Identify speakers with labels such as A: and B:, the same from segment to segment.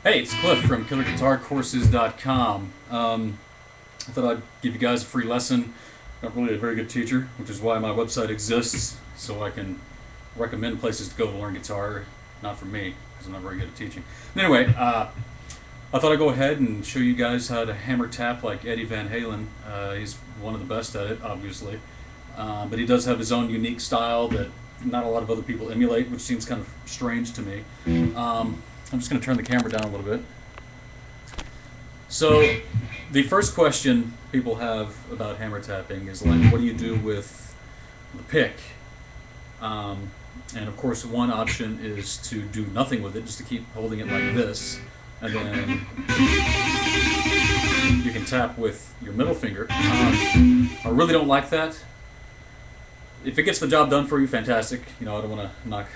A: Hey, it's Cliff from KillerGuitarCourses.com. I thought I'd give you guys a free lesson. I'm not really a very good teacher, which is why my website exists, so I can recommend places to go to learn guitar. Not for me, because I'm not very good at teaching. Anyway, I thought I'd go ahead and show you guys how to hammer tap like Eddie Van Halen. He's one of the best at it, obviously. But he does have his own unique style that not a lot of other people emulate, which seems kind of strange to me. I'm just going to turn the camera down a little bit. So, the first question people have about hammer tapping is like, what do you do with the pick? And of course, one option is to do nothing with it, just to keep holding it like this, and then you can tap with your middle finger. I really don't like that. If it gets the job done for you, fantastic. You know, I don't want to knock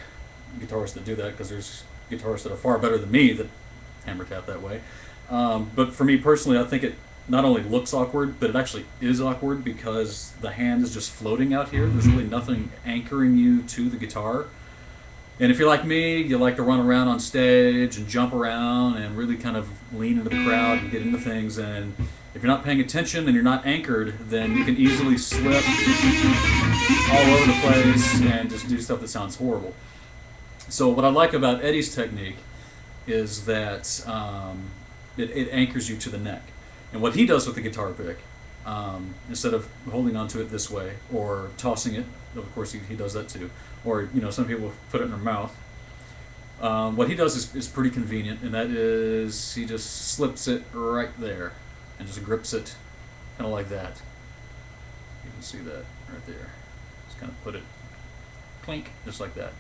A: guitarists that do that, because there's guitarists that are far better than me that hammer tap that way. But for me personally, I think it not only looks awkward, but it actually is awkward because the hand is just floating out here. There's really nothing anchoring you to the guitar. And if you're like me, you like to run around on stage and jump around and really kind of lean into the crowd and get into things. And if you're not paying attention and you're not anchored, then you can easily slip all over the place and just do stuff that sounds horrible. So what I like about Eddie's technique is that it anchors you to the neck. And what he does with the guitar pick, instead of holding onto it this way or tossing it, of course he does that too, or you know, some people put it in their mouth. What he does is pretty convenient, and that is he just slips it right there and just grips it kind of like that. You can see that right there. Just kind of put it clink, just like that.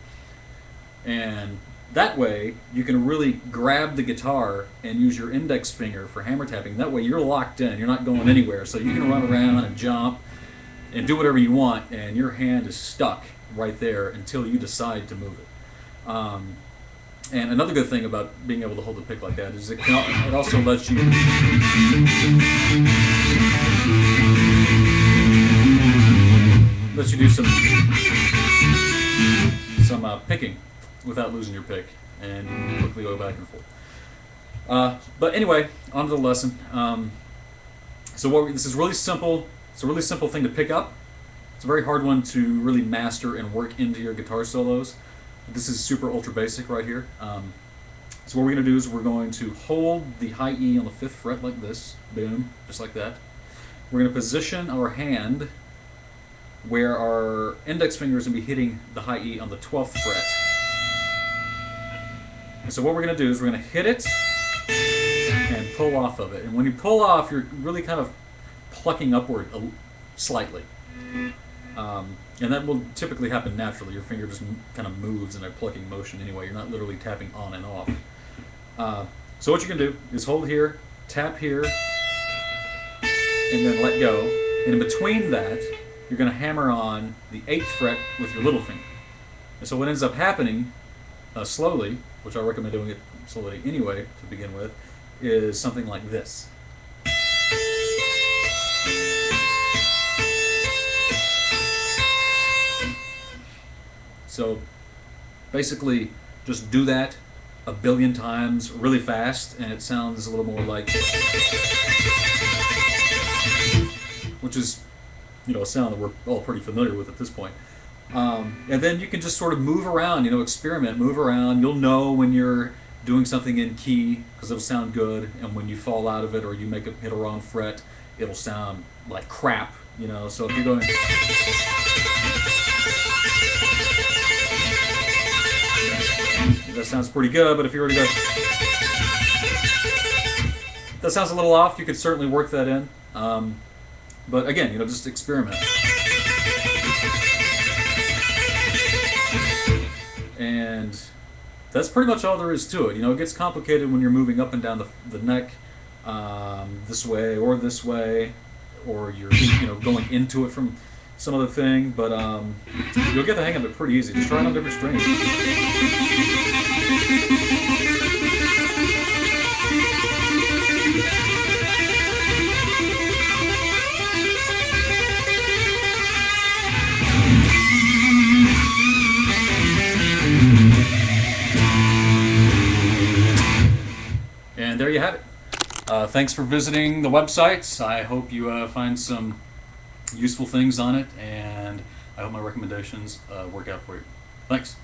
A: And that way, you can really grab the guitar and use your index finger for hammer tapping. That way, you're locked in. You're not going anywhere. So you can run around and jump and do whatever you want, and your hand is stuck right there until you decide to move it. And another good thing about being able to hold the pick like that is it also lets you do some picking without losing your pick, and you can quickly go back and forth. But anyway, on to the lesson. This is really simple. It's a really simple thing to pick up. It's a very hard one to really master and work into your guitar solos. This is super ultra basic right here. So what we're going to do is we're going to hold the high E on the 5th fret like this. Boom, just like that. We're going to position our hand where our index finger is going to be hitting the high E on the 12th fret. And so what we're going to do is we're going to hit it and pull off of it. And when you pull off, you're really kind of plucking upward slightly. And that will typically happen naturally. Your finger just kind of moves in a plucking motion anyway. You're not literally tapping on and off. So what you can do is hold here, tap here, and then let go. And in between that, you're going to hammer on the 8th fret with your little finger. And so what ends up happening slowly, which I recommend doing it slowly anyway to begin with, is something like this. So basically just do that a billion times really fast, and it sounds a little more like, which is, you know, a sound that we're all pretty familiar with at this point. And then you can just sort of move around, you know, experiment, move around. You'll know when you're doing something in key because it'll sound good, and when you fall out of it or you hit a wrong fret, it'll sound like crap, you know. So if you're going, that sounds pretty good, but if you were to go, that sounds a little off, you could certainly work that in. But again, you know, just experiment. And that's pretty much all there is to it. You know, it gets complicated when you're moving up and down the neck, this way, or you're, you know, going into it from some other thing. But you'll get the hang of it pretty easy. Just try it on different strings. And there you have it. Thanks for visiting the website. I hope you find some useful things on it, and I hope my recommendations work out for you. Thanks.